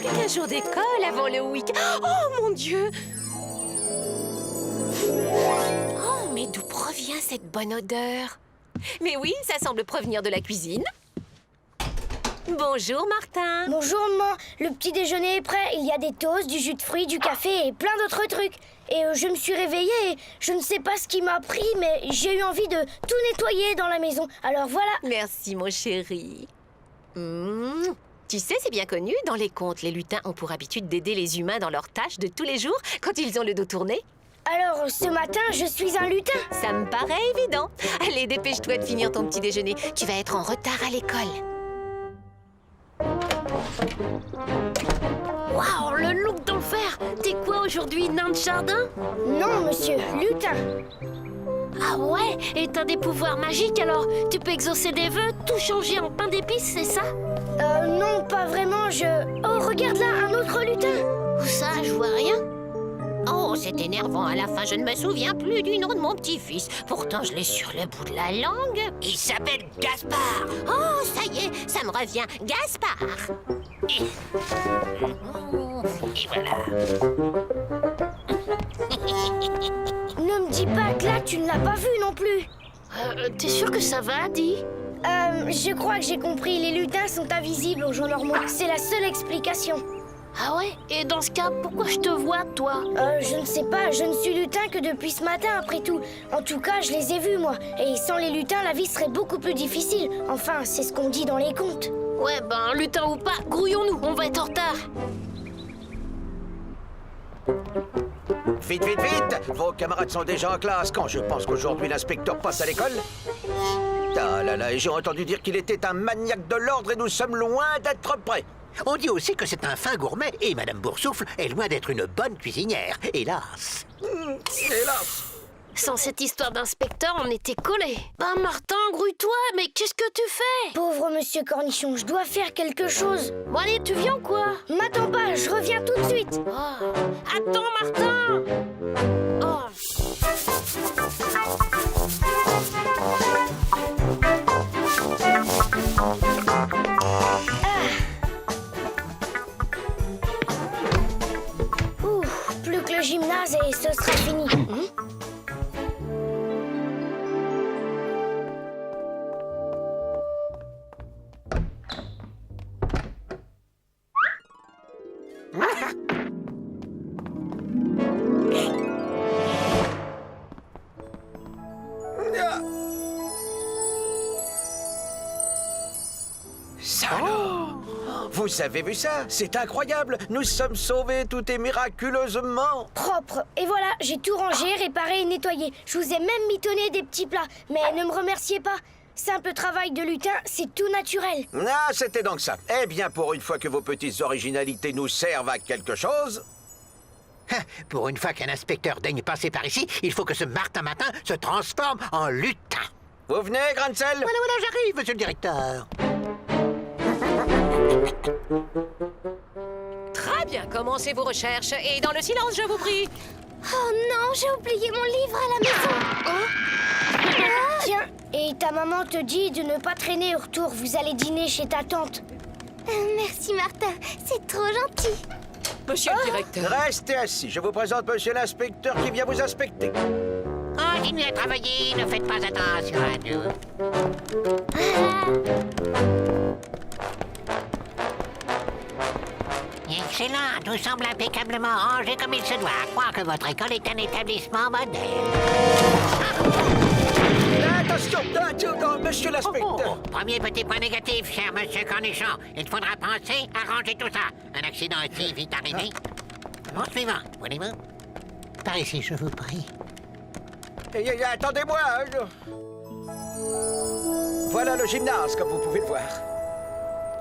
plus qu'un jour d'école avant le week-end. Oh, mon Dieu! Oh, mais d'où provient cette bonne odeur? Mais oui, ça semble provenir de la cuisine. Bonjour, Martin. Bonjour, maman. Le petit déjeuner est prêt. Il y a des toasts, du jus de fruits, du café et plein d'autres trucs. Et je me suis réveillée et je ne sais pas ce qui m'a pris, mais j'ai eu envie de tout nettoyer dans la maison. Alors voilà. Merci, mon chéri. Tu sais, c'est bien connu, dans les contes, les lutins ont pour habitude d'aider les humains dans leurs tâches de tous les jours quand ils ont le dos tourné. Alors, ce matin, je suis un lutin. Ça me paraît évident. Allez, dépêche-toi de finir ton petit déjeuner. Tu vas être en retard à l'école. Waouh, le look d'enfer! T'es quoi aujourd'hui, nain de jardin? Non, monsieur, lutin. Ah ouais? Et t'as des pouvoirs magiques alors? Tu peux exaucer des vœux, tout changer en pain d'épices, c'est ça? Non, pas vraiment, Oh, regarde là, un autre lutin. Où ça? Je vois rien. Oh, c'est énervant. À la fin, je ne me souviens plus du nom de mon petit-fils. Pourtant, je l'ai sur le bout de la langue. Il s'appelle Gaspard. Oh, ça y est, ça me revient. Gaspard. Et voilà. Ne me dis pas que là, tu ne l'as pas vu non plus. T'es sûr que ça va, Di? Je crois que j'ai compris. Les lutins sont invisibles aux gens normaux. C'est la seule explication. Ah ouais? Et dans ce cas, pourquoi je te vois, toi? Je ne sais pas, je ne suis lutin que depuis ce matin, après tout. En tout cas, je les ai vus, moi. Et sans les lutins, la vie serait beaucoup plus difficile. Enfin, c'est ce qu'on dit dans les contes. Ouais, ben, lutin ou pas, grouillons-nous, on va être en retard. Vite, vite, vite! Vos camarades sont déjà en classe quand je pense qu'aujourd'hui l'inspecteur passe à l'école. Ah là là, et j'ai entendu dire qu'il était un maniaque de l'ordre et nous sommes loin d'être prêts. On dit aussi que c'est un fin gourmet et Madame Boursoufle est loin d'être une bonne cuisinière, hélas. Hélas! Sans cette histoire d'inspecteur, on était collés. Ben, Martin, grouille-toi, mais qu'est-ce que tu fais? Pauvre monsieur Cornichon, je dois faire quelque chose. Bon, allez, tu viens ou quoi? M'attends pas, je reviens tout de suite. Oh. Attends, Martin! Oh. Ouf, plus que le gymnase et ce sera fini. Salaud! Vous avez vu ça? C'est incroyable! Nous sommes sauvés, tout est miraculeusement! Propre. Et voilà, j'ai tout rangé, réparé et nettoyé. Je vous ai même mitonné des petits plats. Mais ne me remerciez pas. Simple travail de lutin, c'est tout naturel. Ah, c'était donc ça. Eh bien, pour une fois que vos petites originalités nous servent à quelque chose... Pour une fois qu'un inspecteur daigne passer par ici, il faut que ce Martin Matin se transforme en lutin. Vous venez, Grancel? Voilà, j'arrive, monsieur le directeur. Très bien, commencez vos recherches. Et dans le silence, je vous prie. Oh non, j'ai oublié mon livre à la maison. Tiens, et ta maman te dit de ne pas traîner au retour. Vous allez dîner chez ta tante. Merci Martin, c'est trop gentil. Monsieur le directeur. Restez assis. Je vous présente monsieur l'inspecteur qui vient vous inspecter. Continuez à travailler, ne faites pas attention à nous. Excellent, tout semble impeccablement rangé comme il se doit. À croire que votre école est un établissement modèle. Attention, monsieur l'inspecteur. Premier petit point négatif, cher monsieur Cornichon. Il faudra penser à ranger tout ça. Un accident est si vite arrivé. Bon, suivant, voulez-vous? Par ici, je vous prie. Attendez-moi. Voilà le gymnase, comme vous pouvez le voir.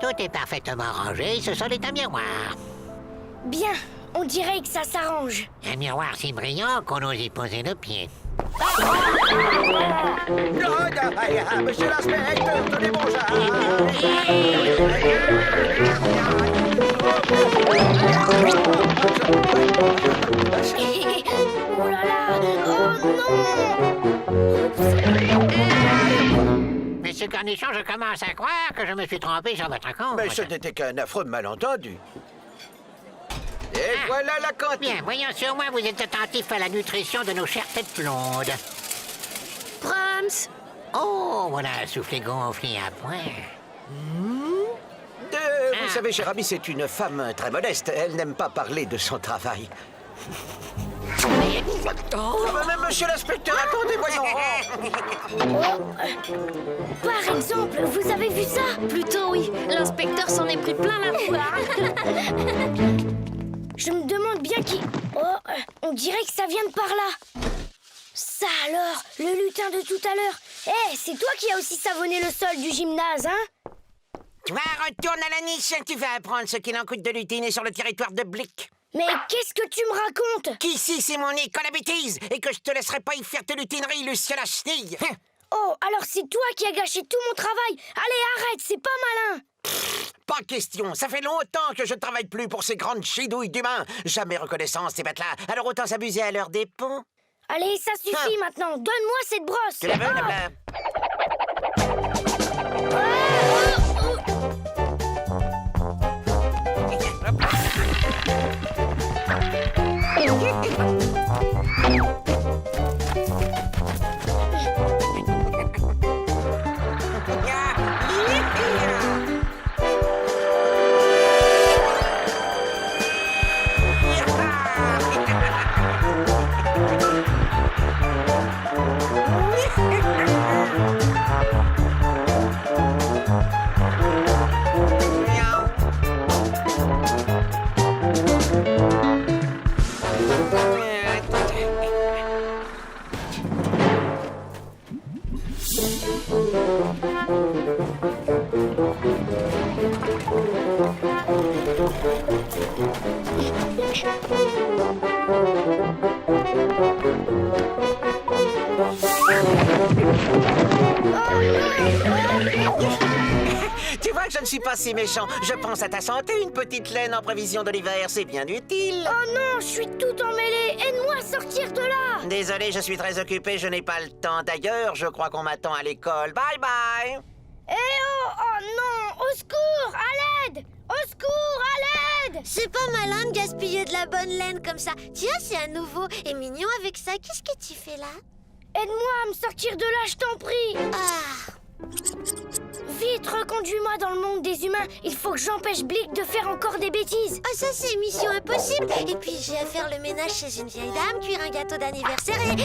Tout est parfaitement rangé, ce sol est un miroir. Bien, on dirait que ça s'arrange. Un miroir si brillant qu'on ose y poser le pied. Monsieur l'inspecteur, tenez mon chat. Oh là là, oh non. Monsieur Cornichon, je commence à croire que je me suis trompé sur votre compte. Mais ce n'était qu'un affreux malentendu. Et voilà la cantine. Bien, voyons si au moins vous êtes attentifs à la nutrition de nos chères têtes blondes. Brahms. Oh, voilà un soufflé gonflé à point. Vous savez, cher ami, c'est une femme très modeste. Elle n'aime pas parler de son travail. Mais monsieur l'inspecteur, attendez, voyons. Par exemple, vous avez vu ça? Plutôt oui. L'inspecteur s'en est pris plein la poire. Je me demande bien qui... Oh, on dirait que ça vient de par là. Ça alors, le lutin de tout à l'heure. Eh, c'est toi qui as aussi savonné le sol du gymnase, hein? Toi, retourne à la niche, tu vas apprendre ce qu'il en coûte de lutiner sur le territoire de Blick. Mais qu'est-ce que tu me racontes? Qu'ici, c'est mon école à bêtises, et que je te laisserai pas y faire tes lutineries, Lucien la chenille. Oh, alors c'est toi qui as gâché tout mon travail. Allez, arrête, c'est pas malin. Pas question, ça fait longtemps que je ne travaille plus pour ces grandes chidouilles d'humains. Jamais reconnaissance, ces bêtes-là. Alors autant s'amuser à leur dépens. Allez, ça suffit maintenant. Donne-moi cette brosse. Tu la veux, Oh. là-bas? Tu vois que je ne suis pas si méchant. Je pense à ta santé, une petite laine en prévision de l'hiver, c'est bien utile. Oh non, je suis tout emmêlé. Aide-moi à sortir de là. Désolé, je suis très occupé, je n'ai pas le temps. D'ailleurs, je crois qu'on m'attend à l'école. Bye bye. Eh oh, oh non, au secours, à l'aide. Au secours, à l'aide. C'est pas malin de gaspiller de la bonne laine comme ça. Tiens, c'est un nouveau et mignon avec ça. Qu'est-ce que tu fais là? Aide-moi à me sortir de là, je t'en prie. Ah, Vite, reconduis-moi dans le monde des humains. Il faut que j'empêche Blick de faire encore des bêtises. oh, ça c'est mission impossible. Et puis j'ai à faire le ménage chez une vieille dame, cuire un gâteau d'anniversaire et...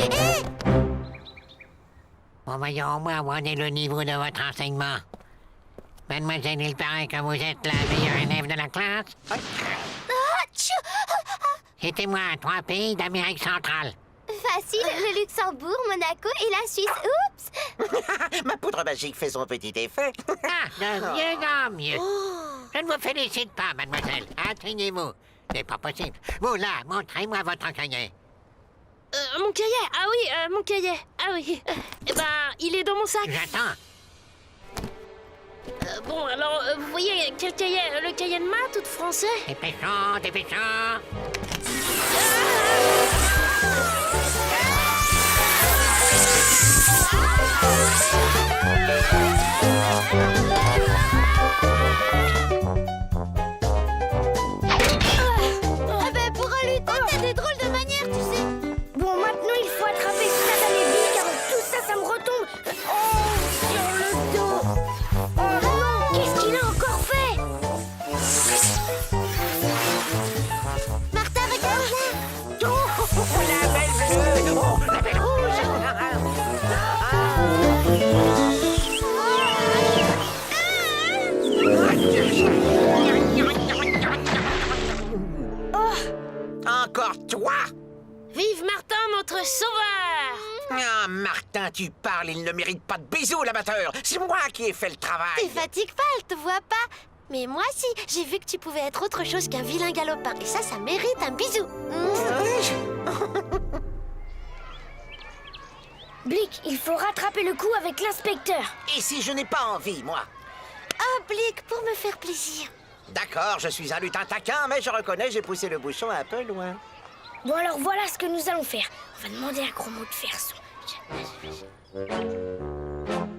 Bon, voyons au moins où en est le niveau de votre enseignement. Mademoiselle, il paraît que vous êtes la meilleure élève de la classe. Ah, tchou. Citez-moi 3 pays d'Amérique centrale. Facile, le Luxembourg, Monaco et la Suisse. Oups. Ma poudre magique fait son petit effet. Ah, de mieux en mieux. Je ne vous félicite pas, mademoiselle. Atteignez-vous. C'est pas possible. Vous, là, montrez-moi votre cahier. Mon cahier. Ah oui, mon cahier. Ah oui. Eh ben, il est dans mon sac. J'attends. Bon, alors, vous voyez quel cahier? Le cahier de maths ou de français? Dépêchons, dépêchons. Ah ben pour un lutin, t'as des drôles de manières, tu sais. Bon, maintenant il faut attraper ce satané Blick avant que tout ça, ça me retombe. Oh, sur le dos. Oh non, qu'est-ce qu'il a encore fait? Martha, regarde là. La belle bleue, la belle rouge. Encore toi? Vive Martin, notre sauveur! Ah, Martin, tu parles, il ne mérite pas de bisous, l'amateur. C'est moi qui ai fait le travail. T'es fatigue pas, elle te voit pas. Mais moi si, j'ai vu que tu pouvais être autre chose qu'un vilain galopin. Et ça mérite un bisou. Blick, il faut rattraper le coup avec l'inspecteur. Et si je n'ai pas envie, moi? Ah, Blick, pour me faire plaisir. D'accord, je suis un lutin taquin, mais je reconnais, j'ai poussé le bouchon un peu loin. Bon, alors voilà ce que nous allons faire. On va demander à Gros Mot de faire son...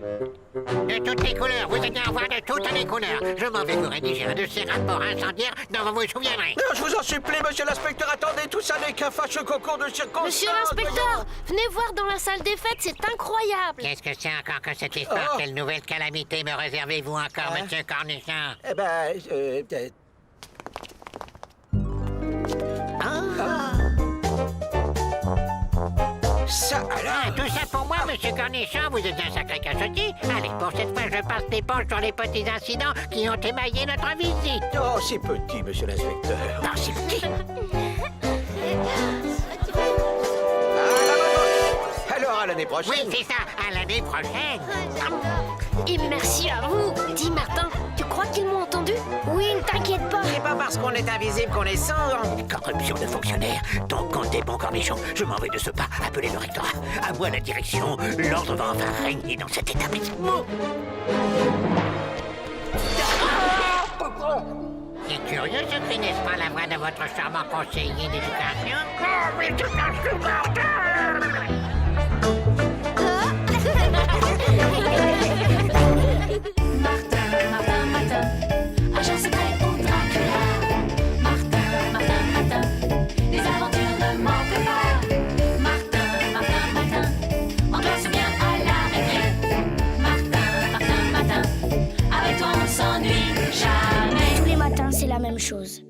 De toutes les couleurs, vous allez en voir de toutes les couleurs. Je m'en vais vous rédiger un de ces rapports incendiaires dont vous vous souviendrez. Non, je vous en supplie, monsieur l'inspecteur, attendez, tout ça n'est qu'un fâcheux concours de circonstances. Monsieur l'inspecteur, venez voir dans la salle des fêtes, c'est incroyable. Qu'est-ce que c'est encore que cette histoire? Oh. Quelle nouvelle calamité me réservez-vous encore, Hein? monsieur Cornichon? Eh ben, ça alors. Ah, tout ça pour moi, monsieur Cornichon, vous êtes un sacré cachotier. Allez, pour cette fois, je passe l'éponge sur les petits incidents qui ont émaillé notre visite. Oh, c'est petit, monsieur l'inspecteur. Non, c'est petit. Alors, à l'année prochaine. Oui, c'est ça, à l'année prochaine. Et merci à vous. Dis Martin, tu crois qu'ils m'ont entendu? Oui, ne t'inquiète pas. C'est pas parce qu'on est invisible qu'on est sourd. Corruption de fonctionnaires. Donc, quand t'es bon cornichon, je m'en vais de ce pas appeler le rectorat. À moi la direction. L'ordre va enfin régner dans cet établissement. C'est curieux ce cri, n'est-ce pas, la voix de votre charmant conseiller d'éducation? Oh, mais c'est insupportable! Martin, Martin, Martin, agent secret pour Dracula. Martin, Martin, Martin, les aventures ne manquent pas. Martin, Martin, Martin, on doit se bien à la récré. Martin, Martin, Martin, avec toi on s'ennuie jamais. Tous les matins, c'est la même chose.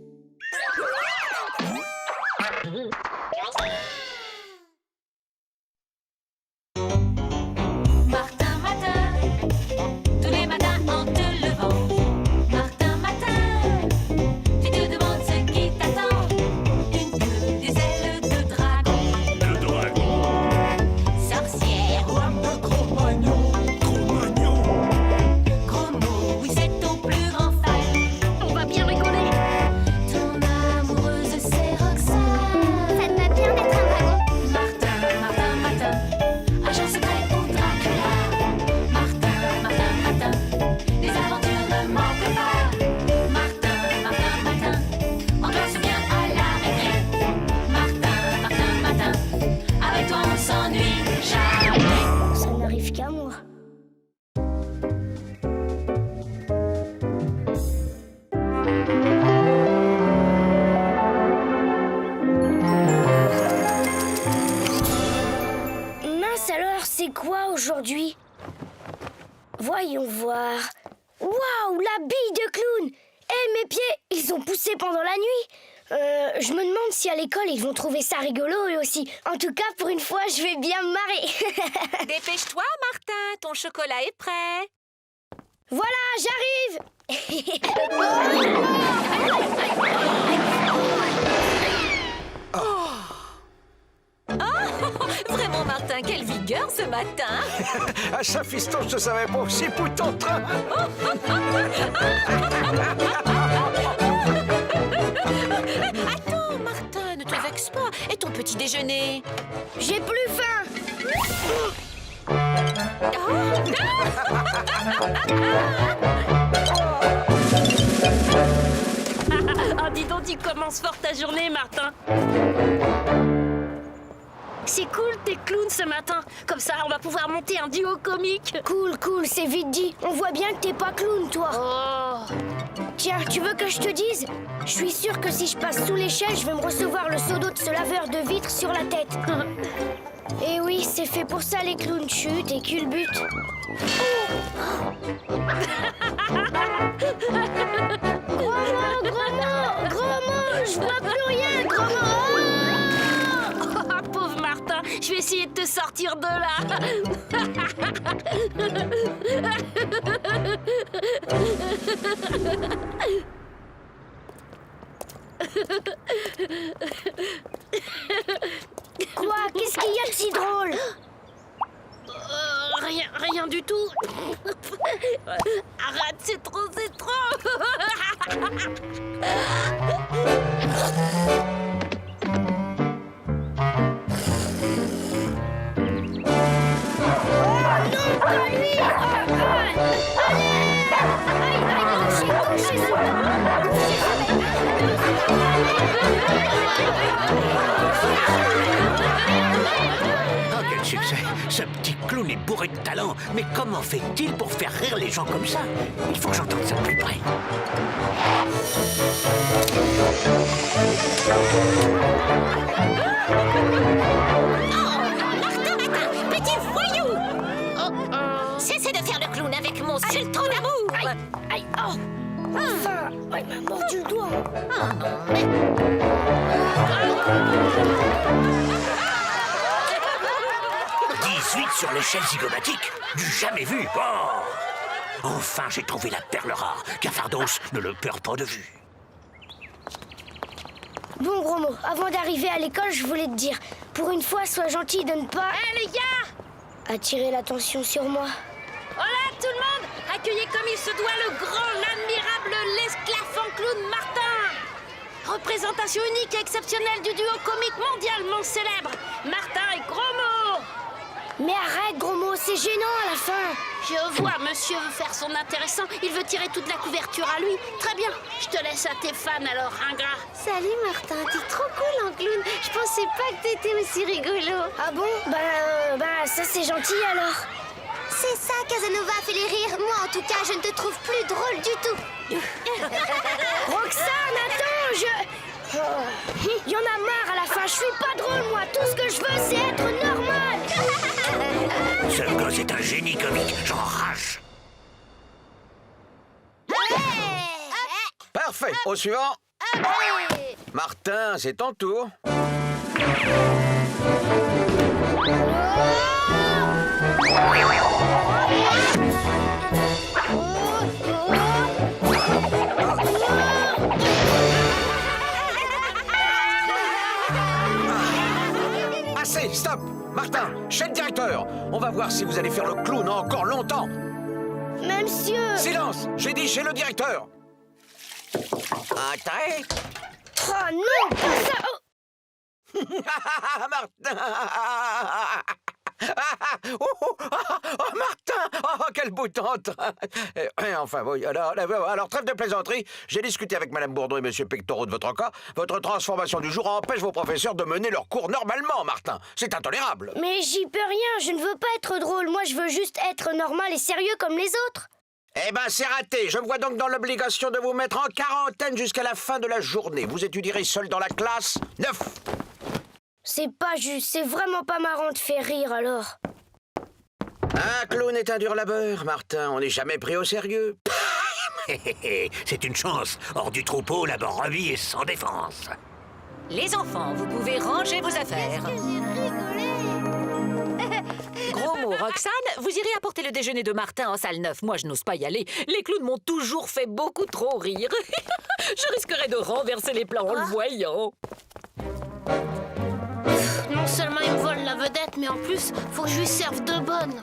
Martin, Martin, tous les matins en te levant. Martin, Martin, tu te demandes ce qui t'attend. Une queue, des ailes de dragon. Le dragon, Sorcière, gros mot, oui c'est ton plus grand fan. On va bien rigoler. Ton amoureuse c'est Roxane. Ça te va bien d'être un dragon. Martin, Martin, Martin, agent secret pour Dracula. Martin, Martin, Martin, les aventures ne manquent pas. Martin, Martin, Martin, on doit se bien à la récré. Martin, Martin, Martin, avec toi on s'ennuie jamais. Ça n'arrive qu'à moi. Mince alors, c'est quoi aujourd'hui? Voyons voir. Waouh, la bille de clown! Eh, mes pieds, ils ont poussé pendant la nuit. Je me demande si à l'école ils vont trouver ça rigolo eux aussi. En tout cas, pour une fois, je vais bien me marrer. Dépêche-toi, Martin, ton chocolat est prêt. Voilà, j'arrive. Vraiment, Martin, quelle vigueur ce matin. Ah, ça, fiston, je te savais pas aussi poutre en train. Attends, Martin, ne te vexe pas. Et ton petit déjeuner? J'ai plus faim. Ah, dis donc, tu commences fort ta journée, Martin. C'est cool, t'es clown ce matin. Comme ça, on va pouvoir monter un duo comique. Cool, cool, c'est vite dit. On voit bien que t'es pas clown, toi. Oh. Tiens, tu veux que je te dise? Je suis sûre que si je passe sous l'échelle, je vais me recevoir le seau d'eau de ce laveur de vitres sur la tête. Et oui, c'est fait pour ça les clowns chutent et culbutent. Gros mot, je vois plus rien, gros mot. Oh, pauvre Martin, je vais essayer de te sortir de là. Quoi? Qu'est-ce qu'il y a de si drôle? Rien du tout. Arrête, c'est trop. Pas lui! Oh, quel succès! Ce petit clown est bourré de talent. Mais comment fait-il pour faire rire les gens comme ça? Il faut que j'entende ça de plus près. Petit voyou! Cessez de faire le clown avec mon sultan d'amour! Aïe, aïe, oh. Enfin, il m'a mordu le doigt. 18 sur l'échelle zygomatique. Du jamais vu. Oh, enfin, j'ai trouvé la perle rare. Cafardos ne le perd pas de vue. Bon, gros mot, avant d'arriver à l'école, je voulais te dire, pour une fois, sois gentil de ne pas... Les gars! attirer l'attention sur moi. Hola tout le monde! Accueillez comme il se doit le grand, l'admirable, l'esclafant clown Martin! Représentation unique et exceptionnelle du duo comique mondialement célèbre, Martin et Gros Mot! Mais arrête, gros mot, c'est gênant à la fin. Je vois, monsieur veut faire son intéressant, il veut tirer toute la couverture à lui. Très bien, je te laisse à tes fans alors, ingrat. Salut Martin, t'es trop cool en clown. Je pensais pas que t'étais aussi rigolo. Ah bon? Bah, ça c'est gentil alors. C'est ça, Casanova fait les rires. Moi, en tout cas, je ne te trouve plus drôle du tout. Roxane, attends, Il y en a marre à la fin, je suis pas drôle moi. Tout ce que je veux, c'est être normal. Ce gosse est un génie comique, j'en rage. Parfait. Au suivant. Martin, c'est ton tour. Assez, stop. Martin, chef directeur, on va voir si vous allez faire le clown encore longtemps. Mais monsieur... Silence, j'ai dit chez le directeur. Entrez. Oh non, pas ça. Oh. Martin. Oh, Martin. Oh, quel beau entrain. Enfin, oui, alors, trêve de plaisanterie. J'ai discuté avec Madame Bourdon et Monsieur Pectoraux de votre cas. Votre transformation du jour empêche vos professeurs de mener leurs cours normalement, Martin. C'est intolérable. Mais j'y peux rien, je ne veux pas être drôle. Moi, je veux juste être normal et sérieux comme les autres. Eh ben, c'est raté. Je me vois donc dans l'obligation de vous mettre en quarantaine jusqu'à la fin de la journée. Vous étudierez seul dans la classe. 9. C'est pas juste, c'est vraiment pas marrant de faire rire alors. Un clown est un dur labeur, Martin. On n'est jamais pris au sérieux. C'est une chance. Hors du troupeau, la brebis est sans défense. Les enfants, vous pouvez ranger vos affaires. Gros mot, Roxane, vous irez apporter le déjeuner de Martin en salle 9. Moi, je n'ose pas y aller. Les clowns m'ont toujours fait beaucoup trop rire. Je risquerais de renverser les plans en le voyant. Non seulement il me vole la vedette, mais en plus, faut que je lui serve de bonne.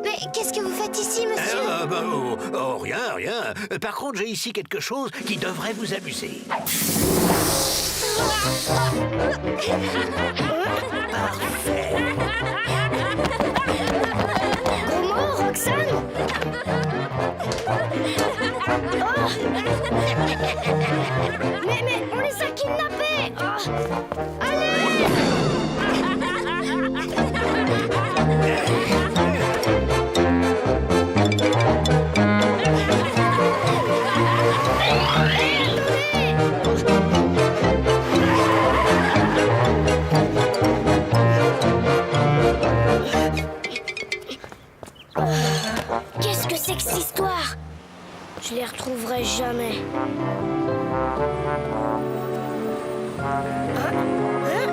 Mais qu'est-ce que vous faites ici, monsieur? Rien. Par contre, j'ai ici quelque chose qui devrait vous amuser. Parfait. Gros mot, Roxane. Oh. Mais on les a kidnappés. Oh. Allez. Qu'est-ce que c'est que cette histoire? Je les retrouverai jamais.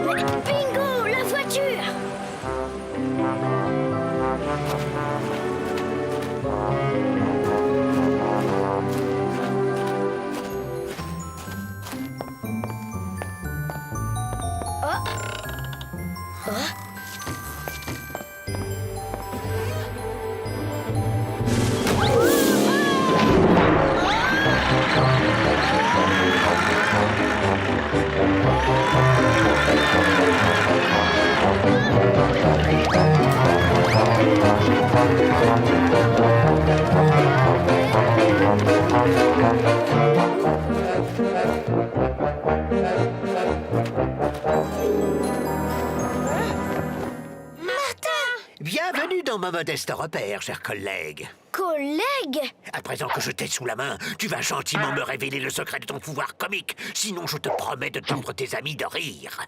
Mais bingo, la voiture! modeste repère, cher collègue. Collègue? À présent que je t'ai sous la main, tu vas gentiment me révéler le secret de ton pouvoir comique. Sinon, je te promets de tendre tes amis de rire.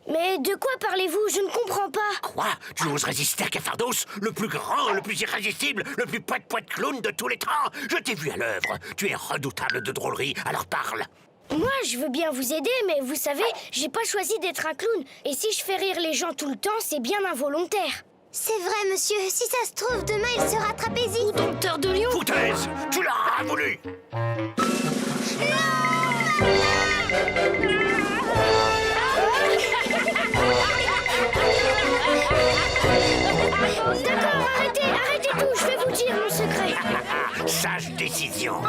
Mais de quoi parlez-vous? Je ne comprends pas. Quoi? Tu oses résister à Cafardos, le plus grand, le plus irrésistible, le plus poète clown de tous les temps? Je t'ai vu à l'œuvre. Tu es redoutable de drôlerie, alors parle. Moi, je veux bien vous aider, mais vous savez, j'ai pas choisi d'être un clown. Et si je fais rire les gens tout le temps, c'est bien involontaire. C'est vrai, monsieur. Si ça se trouve, demain, il sera trapéziste. Ou dompteur de lion. Foutaise! Tu l'auras voulu! D'accord, arrêtez tout, je vais vous dire mon secret. Sage décision.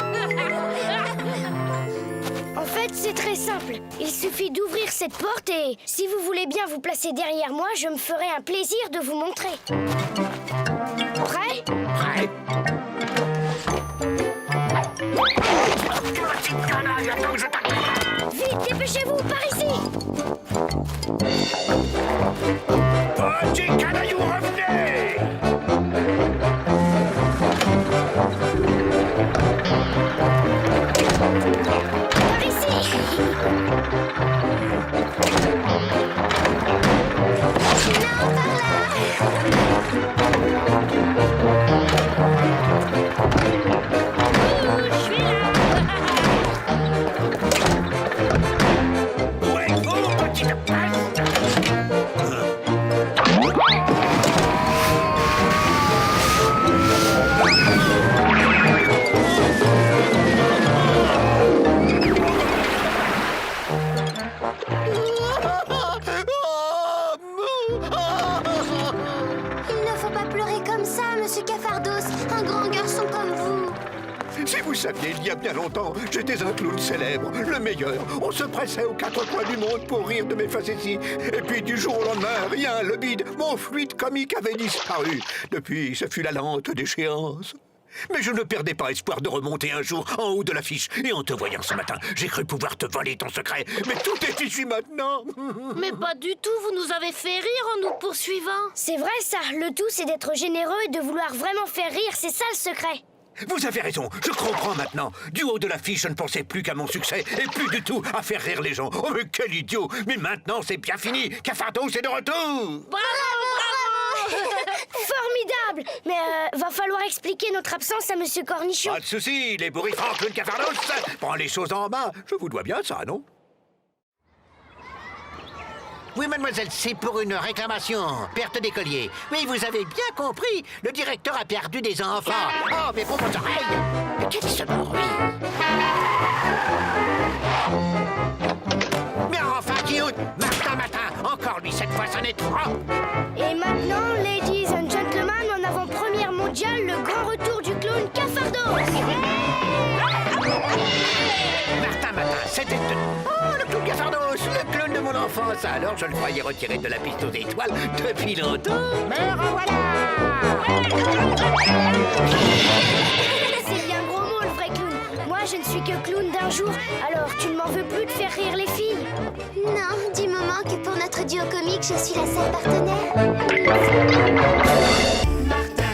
En fait, c'est très simple. Il suffit d'ouvrir cette porte et si vous voulez bien vous placer derrière moi, je me ferai un plaisir de vous montrer. Prêt? Prêt? Vite, dépêchez-vous, par ici! Petit canaillou, revenez! Par ici! Non, par Je suis là. Où êtes-vous, petite peste? Il ne faut pas pleurer comme ça, monsieur Cafardos. Un grand garçon comme vous. Si vous saviez, il y a bien longtemps, j'étais un clown célèbre, le meilleur. On se pressait aux quatre coins du monde pour rire de mes facéties. Et puis du jour au lendemain, rien, le bide, mon fluide comique avait disparu. Depuis, ce fut la lente déchéance. Mais je ne perdais pas espoir de remonter un jour en haut de l'affiche. Et en te voyant ce matin, j'ai cru pouvoir te voler ton secret. Mais tout est ici maintenant. Mais pas du tout, vous nous avez fait rire en nous poursuivant. C'est vrai ça, le tout c'est d'être généreux et de vouloir vraiment faire rire, c'est ça le secret. Vous avez raison, je comprends maintenant. Du haut de l'affiche, je ne pensais plus qu'à mon succès et plus du tout à faire rire les gens. Oh, mais quel idiot! Mais maintenant, c'est bien fini. Cafardos est de retour. Formidable! Mais va falloir expliquer notre absence à Monsieur Cornichon. Pas de soucis, les bourrifants clown Cafardos. Prends les choses en main. Je vous dois bien ça, non? Oui, mademoiselle, c'est pour une réclamation. Perte d'écolier. Oui, vous avez bien compris. Le directeur a perdu des enfants. Oh, mais pour vos oreilles. Mais quel est ce bruit? Mais enfin, qui ôte? Matin, encore lui, cette fois, ça n'est trop. Et maintenant, ladies and gentlemen, en avant-première mondiale, le grand retour du clown Cafardos. Matin, c'était... Oh, le clown Cafardos, le clown de mon enfance. Alors, je le croyais retiré de la piste aux étoiles depuis longtemps. Mais revoilà! C'est bien gros mot, le vrai clown. Moi, je ne suis que clown d'un jour, alors tu ne m'en veux plus de faire rire les filles. Non, du moment que pour notre duo comique, je suis la seule partenaire. Martin,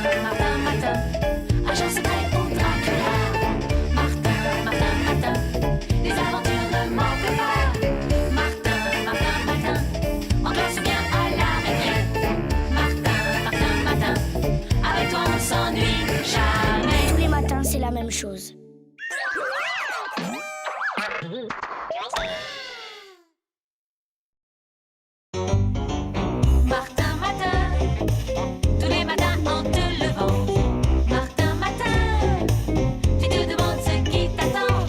agent secret pour Dracula. Martin, les aventures ne manquent pas. Martin, on doit se bien à la récré. Martin, avec toi on s'ennuie jamais. Tous les matins, c'est la même chose. Martin, tous les matins en te levant. Martin, tu te demandes ce qui t'attend.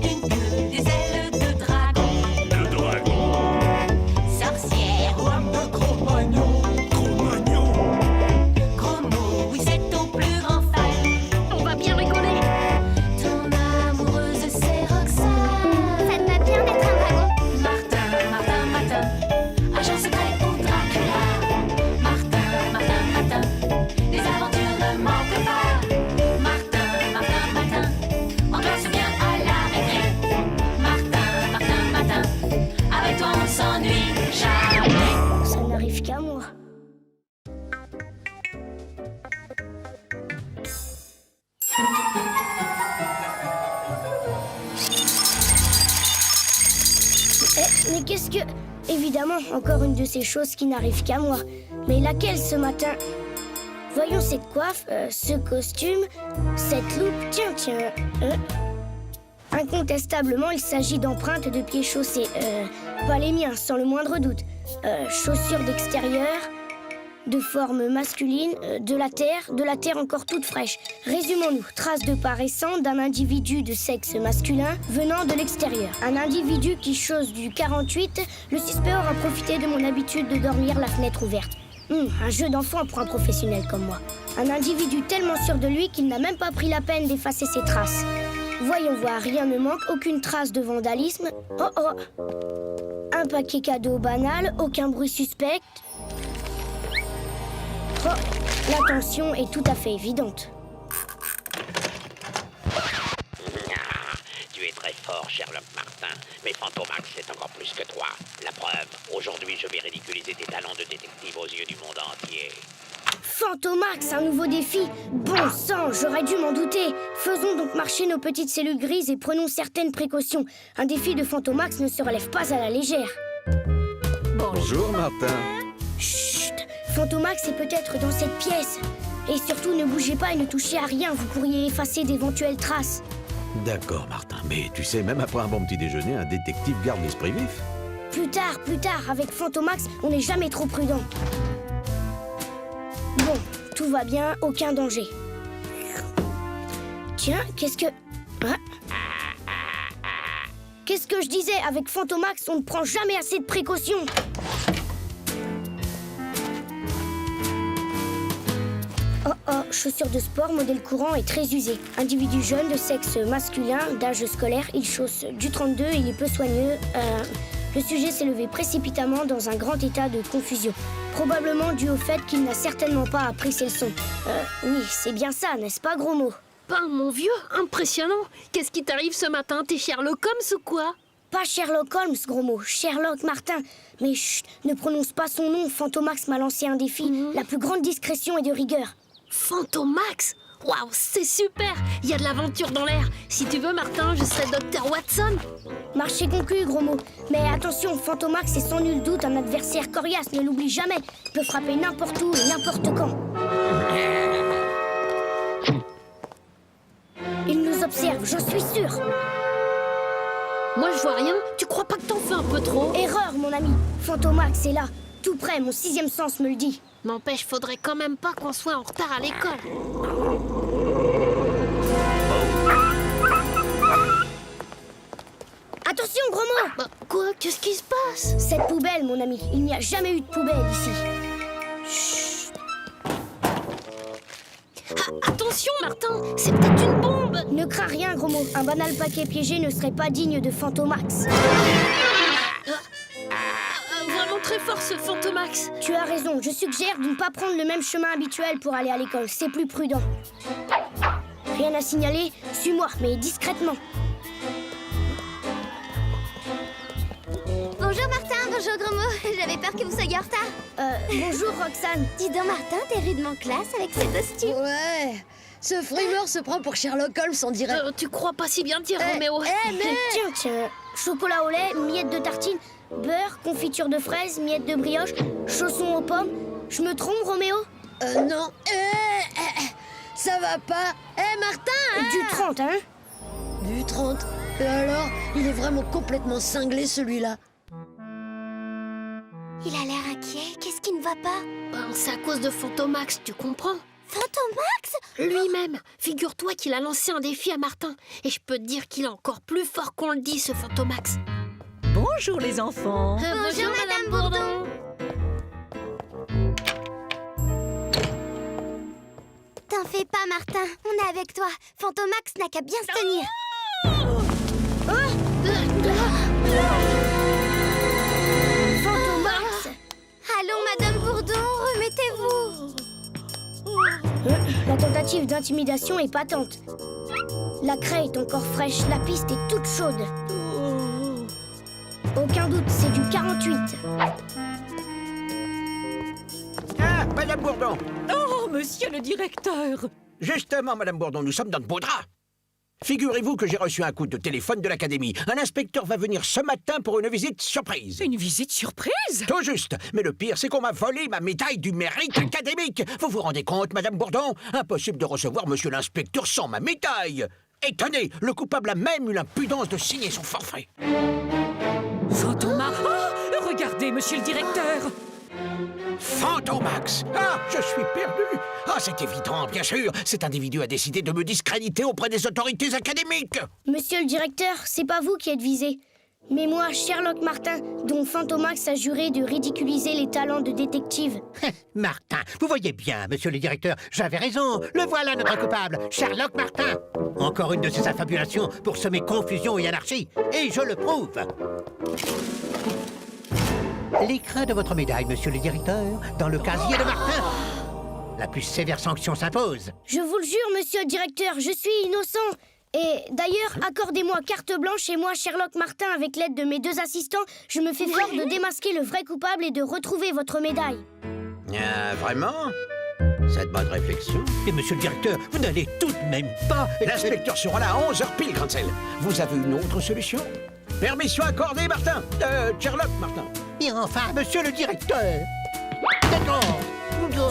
Une queue, des ailes de dragon. Le dragon. Sorcière, De Cro-Magnon. gros mot, oui c'est ton plus grand fan. On va bien rigoler. Mais qu'est-ce que... Évidemment, encore une de ces choses qui n'arrivent qu'à moi. Mais laquelle ce matin? Voyons cette coiffe, ce costume, cette loupe. Tiens. Incontestablement, il s'agit d'empreintes de pieds chaussés. Pas les miens, sans le moindre doute. Chaussures d'extérieur, de forme masculine, de la terre encore toute fraîche. Résumons-nous, traces de pas récentes d'un individu de sexe masculin venant de l'extérieur. Un individu qui chausse du 48, le suspect aura profité de mon habitude de dormir la fenêtre ouverte. Un jeu d'enfant pour un professionnel comme moi. Un individu tellement sûr de lui qu'il n'a même pas pris la peine d'effacer ses traces. Voyons voir, rien ne manque, aucune trace de vandalisme. Oh. Un paquet cadeau banal, aucun bruit suspect. Oh, l'intention est tout à fait évidente. Tu es très fort, Sherlock Martin. Mais Fantomax, c'est encore plus que toi. La preuve, aujourd'hui, je vais ridiculiser tes talents de détective aux yeux du monde entier. Fantomax, un nouveau défi. Bon sang, j'aurais dû m'en douter. Faisons donc marcher nos petites cellules grises et prenons certaines précautions. Un défi de Fantomax ne se relève pas à la légère. Bonjour, Martin. Chut, Fantomax est peut-être dans cette pièce. Et surtout, ne bougez pas et ne touchez à rien. Vous pourriez effacer d'éventuelles traces. D'accord, Martin, mais tu sais, même après un bon petit déjeuner, un détective garde l'esprit vif. Plus tard, avec Fantomax, on n'est jamais trop prudent. Bon, tout va bien, aucun danger. Tiens, qu'est-ce que... Hein? Qu'est-ce que je disais? Avec Fantomax, on ne prend jamais assez de précautions. Oh, chaussures de sport, modèle courant et très usé. Individu jeune, de sexe masculin, d'âge scolaire, il chausse du 32, il est peu soigneux. Le sujet s'est levé précipitamment dans un grand état de confusion. Probablement dû au fait qu'il n'a certainement pas appris ses leçons. Oui, c'est bien ça, n'est-ce pas, gros mot? Ben, mon vieux, impressionnant. Qu'est-ce qui t'arrive ce matin? T'es Sherlock Holmes ou quoi? Pas Sherlock Holmes, gros mot, Sherlock Martin. Mais chut, ne prononce pas son nom, Fantomax m'a lancé un défi. La plus grande discrétion et de rigueur. Fantomax? Waouh, c'est super! Il y a de l'aventure dans l'air. Si tu veux, Martin, je serai Dr. Watson. Marché conclu, gros mot. Mais attention, Fantomax est sans nul doute un adversaire coriace, ne l'oublie jamais. Il peut frapper n'importe où et n'importe quand. Il nous observe, j'en suis sûre. Moi, je vois rien. Tu crois pas que t'en fais un peu trop? Erreur, mon ami. Fantomax est là. Tout près, mon sixième sens me le dit. N'empêche, faudrait quand même pas qu'on soit en retard à l'école. Attention, gros mot! Bah, quoi? Qu'est-ce qui se passe? Cette poubelle, mon ami. Il n'y a jamais eu de poubelle ici. Chut. Attention, Martin! C'est peut-être une bombe! Ne crains rien, gros mot. Un banal paquet piégé ne serait pas digne de Fantomax. Vraiment très fort, ce Fantomax. Tu as raison. Je suggère de ne pas prendre le même chemin habituel pour aller à l'école. C'est plus prudent. Rien à signaler? Suis-moi, mais discrètement. Bonjour Martin, bonjour gros mot. J'avais peur que vous soyez en retard. Bonjour, Roxane. Dis donc Martin, t'es rudement classe avec ce costume. Ouais, ce frimeur se prend pour Sherlock Holmes, on dirait. Tu crois pas si bien dire, Roméo? Tiens. Chocolat au lait, miettes de tartine, beurre, confiture de fraises, miettes de brioche, chaussons aux pommes. Je me trompe, Roméo? Non. Ça va pas. Martin! Du 30, hein? Du 30. Et alors, il est vraiment complètement cinglé, celui-là. Il a l'air inquiet. Qu'est-ce qui ne va pas? Ben, c'est à cause de Fantomax, tu comprends? Fantomax? Lui-même. Figure-toi qu'il a lancé un défi à Martin. Et je peux te dire qu'il est encore plus fort qu'on le dit, ce Fantomax. Bonjour les enfants. Bonjour Madame Bourdon. T'en fais pas, Martin. On est avec toi. Fantomax n'a qu'à bien se tenir. Fantomax! Allons, Madame Bourdon, remettez-vous. La tentative d'intimidation est patente. La craie est encore fraîche, la piste est toute chaude. Aucun doute, c'est du 48. Ah, Madame Bourdon! Oh, monsieur le directeur! Justement, Madame Bourdon, nous sommes dans de beaux draps. Figurez-vous que j'ai reçu un coup de téléphone de l'académie. Un inspecteur va venir ce matin pour une visite surprise. Une visite surprise? Tout juste. Mais le pire, c'est qu'on m'a volé ma médaille du mérite académique. Vous vous rendez compte, Madame Bourdon? Impossible de recevoir Monsieur l'inspecteur sans ma médaille. Et tenez, le coupable a même eu l'impudence de signer son forfait. Fantomax! Oh, regardez, monsieur le directeur! Fantomax! Ah, je suis perdu! Ah, c'est évident, bien sûr. Cet individu a décidé de me discréditer auprès des autorités académiques. Monsieur le directeur, c'est pas vous qui êtes visé. Mais moi, Sherlock Martin, dont Fantomax a juré de ridiculiser les talents de détective. Martin, vous voyez bien, monsieur le directeur, j'avais raison. Le voilà notre coupable, Sherlock Martin. Encore une de ses affabulations pour semer confusion et anarchie. Et je le prouve. L'écrin de votre médaille, monsieur le directeur, dans le casier de Martin. La plus sévère sanction s'impose. Je vous le jure, monsieur le directeur, je suis innocent. Et d'ailleurs, accordez-moi carte blanche et moi, Sherlock Martin, avec l'aide de mes 2 assistants, je me fais fort de démasquer le vrai coupable et de retrouver votre médaille. Vraiment? Cette bonne réflexion. Et monsieur le directeur, vous n'allez tout de même pas... L'inspecteur sera là à 11h pile, Grancel. Vous avez une autre solution? Permission accordée, Martin. Sherlock Martin. Et enfin, monsieur le directeur. D'accord.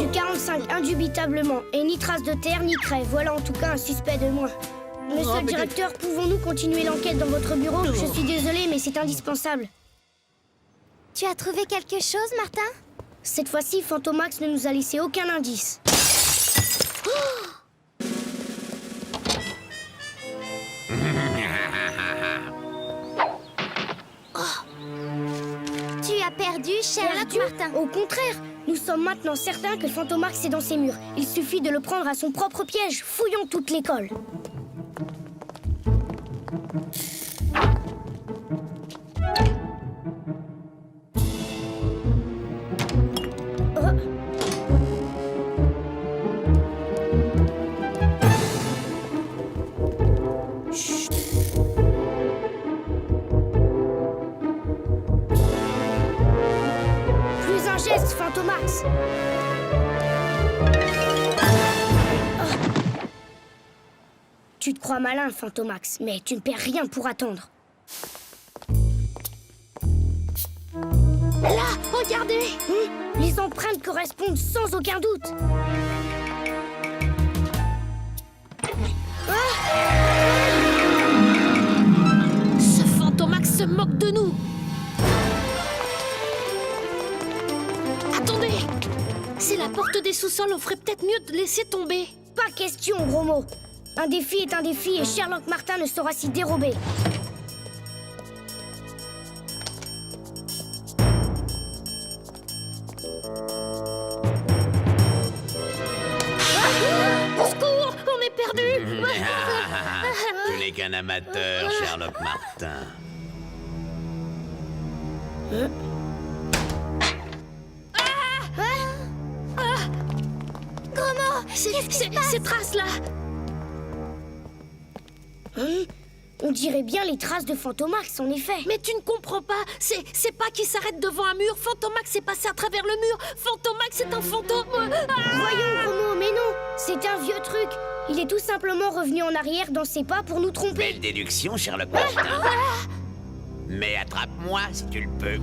Du 45, indubitablement. Et ni trace de terre, ni craie. Voilà en tout cas un suspect de moins. Monsieur le directeur, pouvons-nous continuer l'enquête dans votre bureau? Je suis désolée, mais c'est indispensable. Tu as trouvé quelque chose, Martin? Cette fois-ci, Fantomax ne nous a laissé aucun indice. Tu as perdu, Sherlock Martin. Au contraire, nous sommes maintenant certains que Fantomax est dans ses murs. Il suffit de le prendre à son propre piège. Fouillons toute l'école. Plus un geste, Fantomax. Tu te crois malin, Fantomax, mais tu ne perds rien pour attendre. Là, regardez! Les empreintes correspondent sans aucun doute. Ce Fantomax se moque de nous! Attendez! C'est la porte des sous-sols, on ferait peut-être mieux de laisser tomber. Pas question, gros mot. Un défi est un défi et Sherlock Martin ne saura s'y dérober. Au secours! On est perdu! Tu n'es qu'un amateur, Sherlock Martin. Comment? Ces traces-là! On dirait bien les traces de Fantomax, en effet. Mais tu ne comprends pas! C'est pas qu'il s'arrête devant un mur! Fantomax est passé à travers le mur! Fantomax est un fantôme! Voyons, Romo, mais non! C'est un vieux truc. Il est tout simplement revenu en arrière dans ses pas pour nous tromper. Belle déduction, Sherlock Martin. Mais attrape-moi si tu le peux.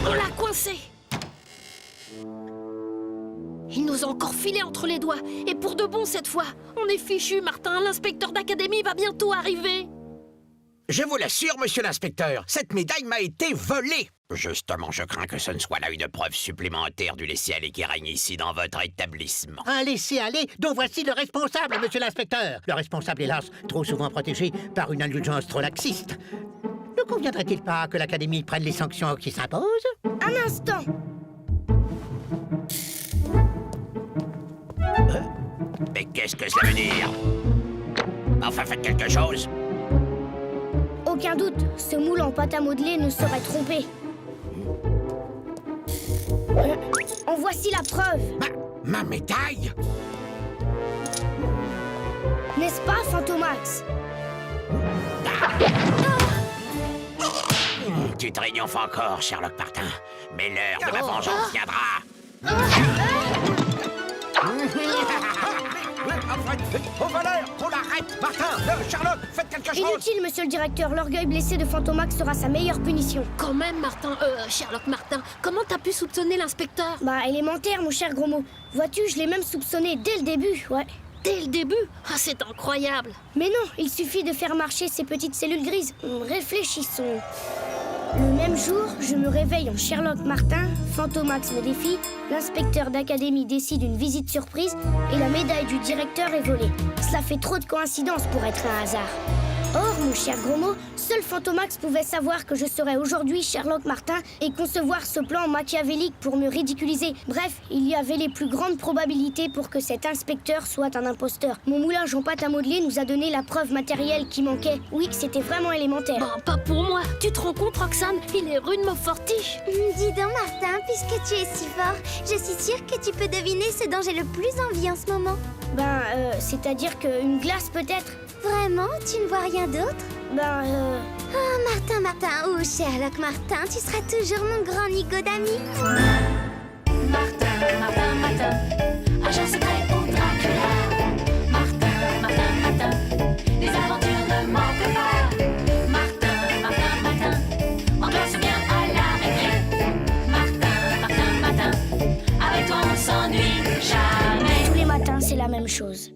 On l'a coincé! Il nous a encore filé entre les doigts. Et pour de bon cette fois. On est fichu, Martin. L'inspecteur d'académie va bientôt arriver. Je vous l'assure, monsieur l'inspecteur, cette médaille m'a été volée. Justement, je crains que ce ne soit là une preuve supplémentaire du laisser-aller qui règne ici dans votre établissement. Un laisser-aller dont voici le responsable, monsieur l'inspecteur. Le responsable, hélas, trop souvent protégé par une indulgence trop laxiste. Ne conviendrait-il pas que l'Académie prenne les sanctions qui s'imposent? Un instant. Mais qu'est-ce que ça veut dire? Enfin, faites quelque chose. Aucun doute, ce moule en pâte à modeler ne serait trompé. En voici la preuve. Ma médaille? N'est-ce pas, Fantomax? Tu te triomphes encore, Sherlock Martin. Mais l'heure de ma vengeance viendra. Au voleur, on l'arrête. Martin, Sherlock, faites quelque chose. Inutile, monsieur le directeur. L'orgueil blessé de Fantomax sera sa meilleure punition. Quand même, Sherlock Martin, comment t'as pu soupçonner l'inspecteur? Bah, élémentaire, mon cher gros mot. Vois-tu, je l'ai même soupçonné dès le début, ouais. Dès le début? Ah, c'est incroyable. Mais non, il suffit de faire marcher ces petites cellules grises. Réfléchissons. Le même jour, je me réveille en Sherlock Martin, Fantomax me défie, l'inspecteur d'académie décide une visite surprise et la médaille du directeur est volée. Cela fait trop de coïncidences pour être un hasard. Or, mon cher gros mot, seul Fantomax pouvait savoir que je serais aujourd'hui Sherlock Martin et concevoir ce plan machiavélique pour me ridiculiser. Bref, il y avait les plus grandes probabilités pour que cet inspecteur soit un imposteur. Mon moulage en pâte à modeler nous a donné la preuve matérielle qui manquait. Oui, c'était vraiment élémentaire. Bah, pas pour moi. Tu te rends compte, Roxane? Il est rudement fortiche. Dis donc, Martin, puisque tu es si fort, je suis sûre que tu peux deviner ce dont j'ai le plus envie en ce moment. Ben, c'est-à-dire qu'une glace peut-être? Vraiment? Tu ne vois rien d'autre? Ben, Oh, Martin, ou Sherlock Martin, tu seras toujours mon grand nigo d'amis. Martin, agent secret pour Dracula. Martin, les aventures ne manquent pas. Martin, en classe ou bien à la récré. Martin, avec toi on s'ennuie jamais. tous les matins, c'est la même chose.